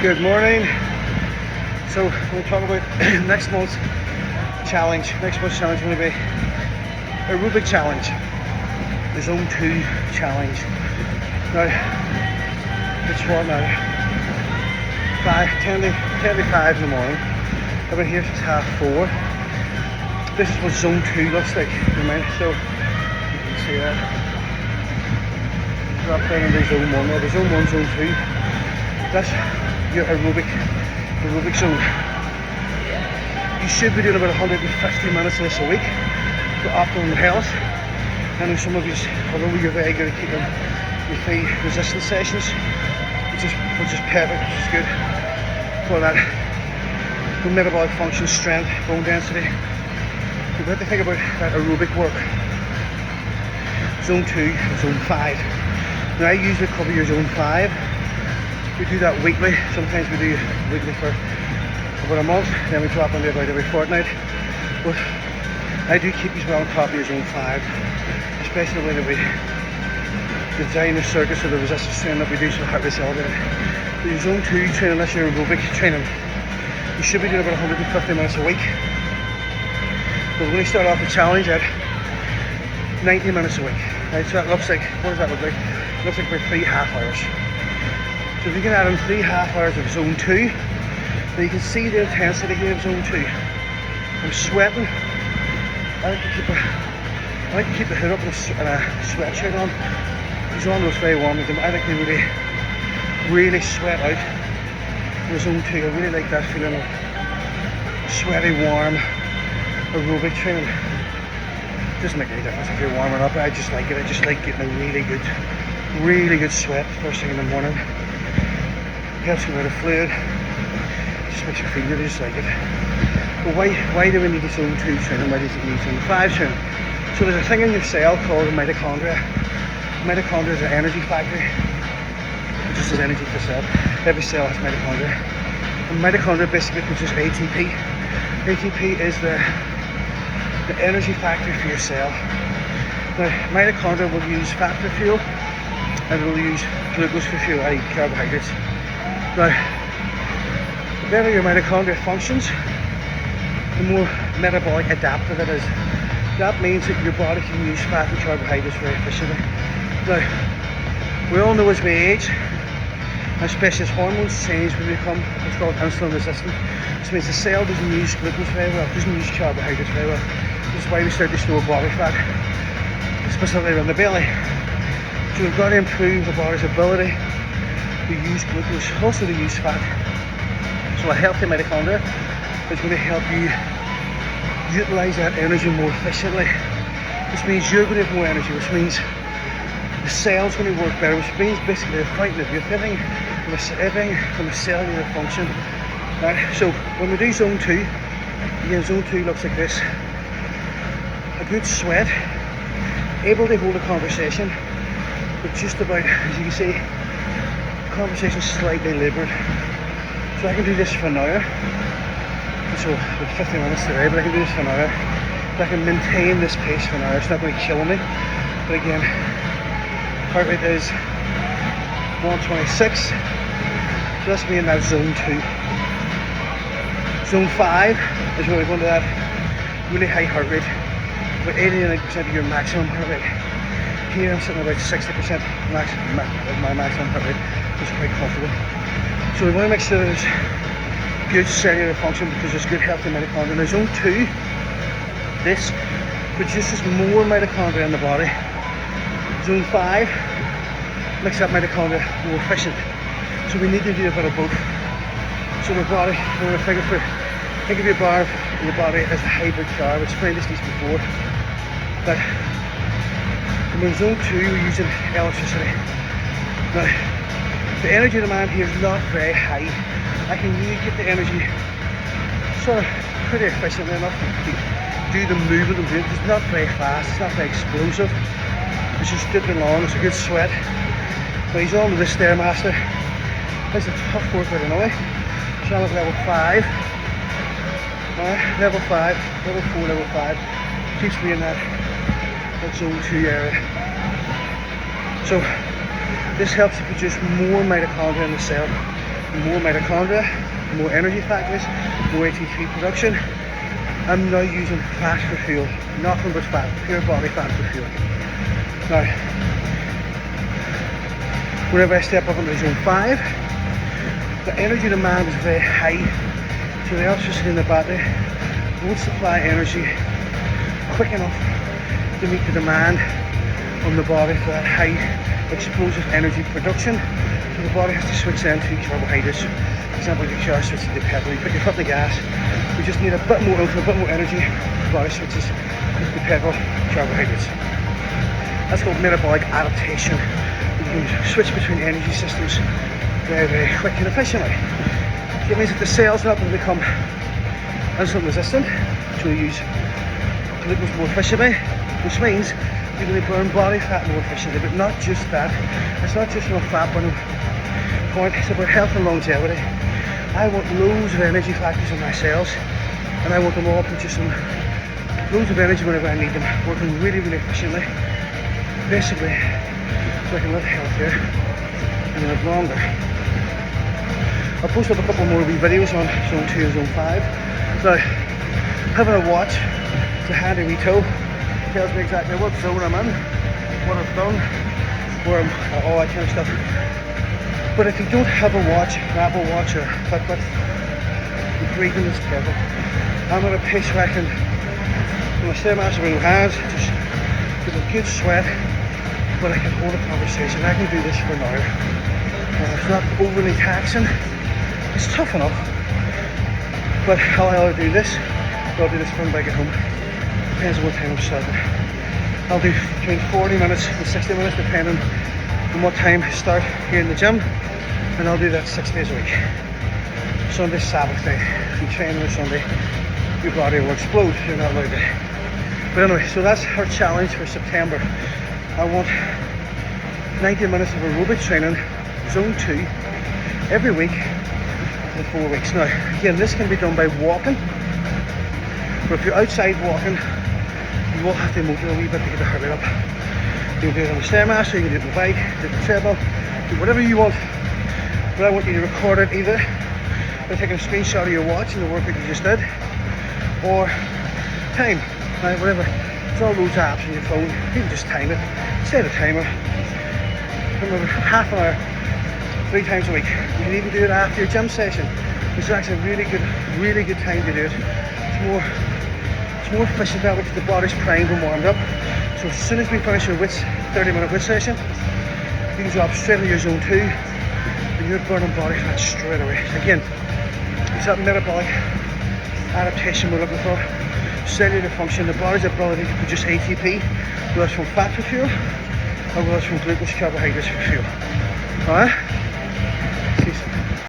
Good morning. So we'll talk about next month's challenge. Next month's challenge is going to be aerobic challenge, the zone 2 challenge. Now, it's what now? 10 to 5 in the morning. I've been here since 4:30. This is what zone 2 looks like. So you can see that. Drop down into zone 1. Now, the zone 1, zone 2. That's your aerobic zone. You should be doing about 150 minutes of this a week for optimum health. I know some of you, although you're very good at keeping your 3 resistance sessions, which is perfect, which is good for that for metabolic function, strength, bone density. You've got to think about that aerobic work. Zone 2 and zone 5. Now I usually cover your zone 5. We do that weekly. Sometimes we do weekly for about a month, then we drop into about every fortnight. But I do keep you well on top of your zone 5, especially when we design the circuits or the resistance training that we do so heart rate elevated. The zone 2 training, that's your aerobic training. You should be doing about 150 minutes a week. But we're going to start off the challenge at 90 minutes a week. Right, so that looks like, what does that look like? It looks like about 3 half hours. So if you can add in 3 half hours of zone 2, then you can see the intensity here of zone 2. I'm sweating. I like to keep the hood up and a sweatshirt on. These on those very warm. I like to really sweat out in zone 2. I really like that feeling of sweaty, warm, aerobic training. It doesn't make any difference if you're warming up. I just like it. I just like getting a really good sweat first thing in the morning. Helps you with the fluid. Just makes you feel good. I just like it. But why do we need the zone 2 training? Why does it need zone 5 training? So there's a thing in your cell called mitochondria. Mitochondria is an energy factory. It just has energy for the cell. Every cell has mitochondria. And mitochondria basically produces ATP. ATP is the energy factory for your cell. Now, mitochondria will use fat for fuel, and it will use glucose for fuel, i.e. carbohydrates. Now, the better your mitochondria functions, the more metabolic adaptive it is. That means that your body can use fat and carbohydrates very efficiently. Now, we all know as we age, especially as hormones change, we become what's called insulin resistant. This means the cell doesn't use glucose very well, doesn't use carbohydrates very well. This is why we start to store body fat, specifically around the belly. So we've got to improve the body's ability to use glucose, also to use fat. So a healthy mitochondria is going to help you utilise that energy more efficiently. This means you're going to have more energy, which means the cell's going to work better, which means basically the fighting of everything from a cellular function. Right, so when we do zone 2, again zone 2 looks like this. A good sweat, able to hold a conversation, but just about, as you can see, conversation slightly laboured. So I can do this for an hour. So with 50 minutes today, but I can do this for an hour. But I can maintain this pace for an hour. It's not going to kill me. But again, heart rate is 126. So that's me in that zone 2. Zone 5 is where we go into that really high heart rate, about 89% of your maximum heart rate. Here I'm sitting at about 60% my maximum heart rate, which is quite comfortable. So we want to make sure there's good cellular function because there's good healthy mitochondria. Now zone 2, this produces more mitochondria in the body. Zone 5 makes that mitochondria more efficient. So we need to do a bit of both. So the body, when we think of your body as a hybrid car. I've explained this before. That in zone 2 we're using electricity. Now the energy demand here is not very high. I can really get the energy sort of pretty efficiently enough to do the movement I'm doing. It's not very fast, it's not very explosive. It's just dipping along, it's a good sweat. But he's on with the Stairmaster. It's a tough workout anyway. So I'm at level 5. Level 5, level 4, level 5. Keeps me in that zone 2 area. So this helps to produce more mitochondria in the cell. more mitochondria, more energy factories, more ATP production. I'm now using fat for fuel, nothing but fat, pure body fat for fuel. Now, whenever I step up into zone 5, the energy demand is very high, so the electricity in the battery won't supply energy quick enough to meet the demand on the body for that high explosive energy production. So the body has to switch then to carbohydrates. For example, your car switches to petrol, you put your foot in the gas, you just need a bit more output, a bit more energy, the body switches to petrol, carbohydrates. That's called metabolic adaptation. You can switch between energy systems very, very quick and efficiently. So it means that the cells are not going to become insulin resistant, so you use glucose more efficiently, which means you're going to burn body fat more efficiently. But not just that, it's not just a fat burning point, it's about health and longevity. I want loads of energy factors in my cells, and I want them all producing loads of energy whenever I need them, working really, really efficiently, basically, so I can live healthier and live longer. I'll post up a couple more wee videos on zone 2 and zone 5. Now, having a watch, it's a handy wee tool, it tells me exactly what zone I'm in, what I've done, where I'm, all that kind of stuff. But if you don't have a watch, an Apple Watch or Fitbit, your breathing is terrible. I'm at a pace where I can, with my Stairmaster in my hands, just get a good sweat, but I can hold a conversation. I can do this for an hour. It's not overly taxing. It's tough enough, but I'll do this. I'll do this when I get home. Depends on what time I'm starting. I'll do between 40 minutes and 60 minutes, depending on what time I start here in the gym, and I'll do that 6 days a week. Sunday, Sabbath day. If you train on a Sunday, your body will explode. You're not allowed to. But anyway, so that's our challenge for September. I want 90 minutes of aerobic training, zone 2, every week for 4 weeks. Now, again, this can be done by walking, but if you're outside walking, you will have to motor a wee bit to get the heart rate up. You can do it on the Stairmaster, you can do it on the bike, do it on the treadmill, do whatever you want. But I want you to record it either by taking a screenshot of your watch and the workout you just did, or time, right, whatever. There's all those apps on your phone, you can just time it, set a timer, remember, half an hour, 3 times a week. You can even do it after your gym session, which is actually a really good time to do it. It's more efficient that way because the body's primed and warmed up. So as soon as we finish our 30-minute weight session, you can drop straight into your zone 2 and you're burning body fat straight away. Again, it's that metabolic adaptation we're looking for. Cellular function, the body's ability to produce ATP, whether it's from fat for fuel or whether it's from glucose carbohydrates for fuel. Alright?